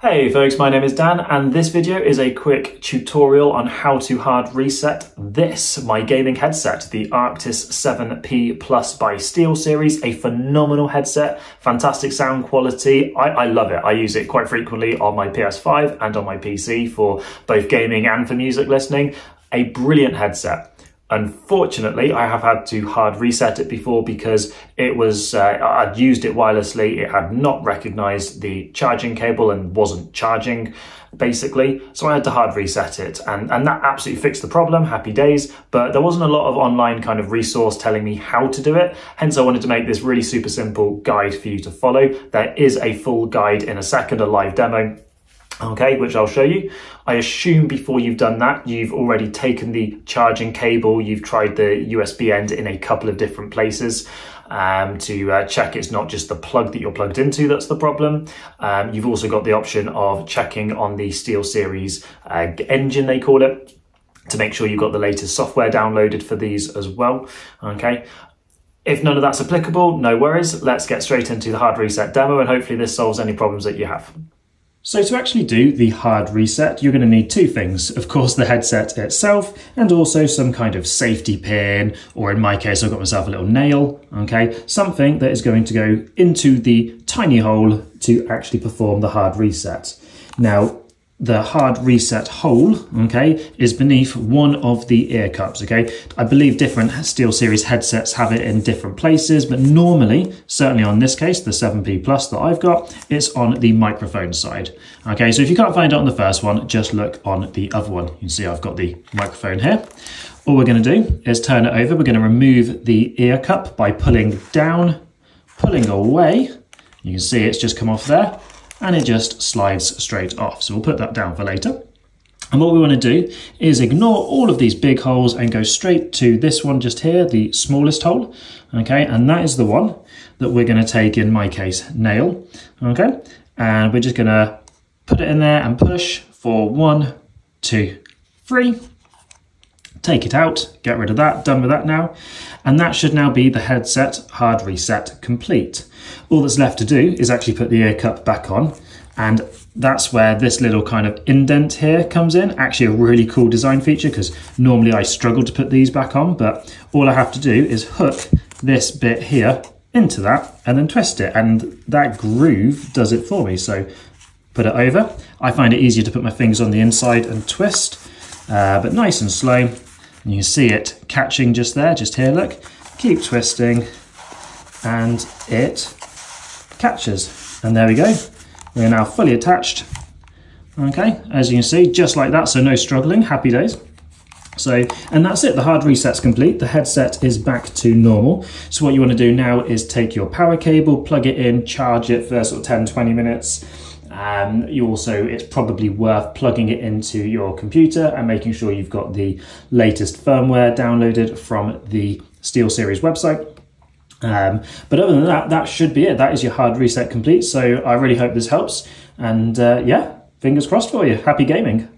Hey folks, my name is Dan and this video is a quick tutorial on how to hard reset this, my gaming headset, the Arctis 7P Plus by SteelSeries, a phenomenal headset, fantastic sound quality. I love it. I use it quite frequently on my PS5 and on my PC for both gaming and for music listening. A brilliant headset. Unfortunately, I have had to hard reset it before because it was, I'd used it wirelessly, it had not recognized the charging cable and wasn't charging, basically. So I had to hard reset it and that absolutely fixed the problem, happy days, but there wasn't a lot of online kind of resource telling me how to do it. Hence I wanted to make this really super simple guide for you to follow. There is a full guide in a second, a live demo. Okay, which I'll show you. I assume before you've done that, you've already taken the charging cable, you've tried the USB end in a couple of different places to check it's not just the plug that you're plugged into that's the problem. You've also got the option of checking on the SteelSeries engine, they call it, to make sure you've got the latest software downloaded for these as well. Okay. If none of that's applicable, no worries. Let's get straight into the hard reset demo and hopefully this solves any problems that you have. So to actually do the hard reset, you're going to need two things. Of course, the headset itself and also some kind of safety pin, or in my case, I've got myself a little nail, okay? Something that is going to go into the tiny hole to actually perform the hard reset. Now, the hard reset hole, okay, is beneath one of the ear cups, okay? I believe different SteelSeries headsets have it in different places, but normally, certainly on this case, the 7P Plus that I've got, it's on the microphone side, okay? So if you can't find it on the first one, just look on the other one. You can see I've got the microphone here. All we're gonna do is turn it over. We're gonna remove the ear cup by pulling down, pulling away. You can see it's just come off there, and it just slides straight off. So we'll put that down for later. And what we want to do is ignore all of these big holes and go straight to this one just here, the smallest hole, okay? And that is the one that we're going to take, in my case, nail, okay? And we're just going to put it in there and push for 1, 2, 3. Take it out, get rid of that, done with that now. And that should now be the headset hard reset complete. All that's left to do is actually put the ear cup back on, and that's where this little kind of indent here comes in. Actually a really cool design feature, because normally I struggle to put these back on, but all I have to do is hook this bit here into that and then twist it, and that groove does it for me. So put it over. I find it easier to put my fingers on the inside and twist, but nice and slow. And you can see it catching just there, just here, look. Keep twisting, and it catches. And there we go. We're now fully attached. Okay, as you can see, just like that, so no struggling, happy days. So, and that's it, the hard reset's complete. The headset is back to normal. So what you want to do now is take your power cable, plug it in, charge it for sort of 10, 20 minutes. You also, it's probably worth plugging it into your computer and making sure you've got the latest firmware downloaded from the SteelSeries website. But other than that, that should be it. That is your hard reset complete. So I really hope this helps. And yeah, fingers crossed for you. Happy gaming.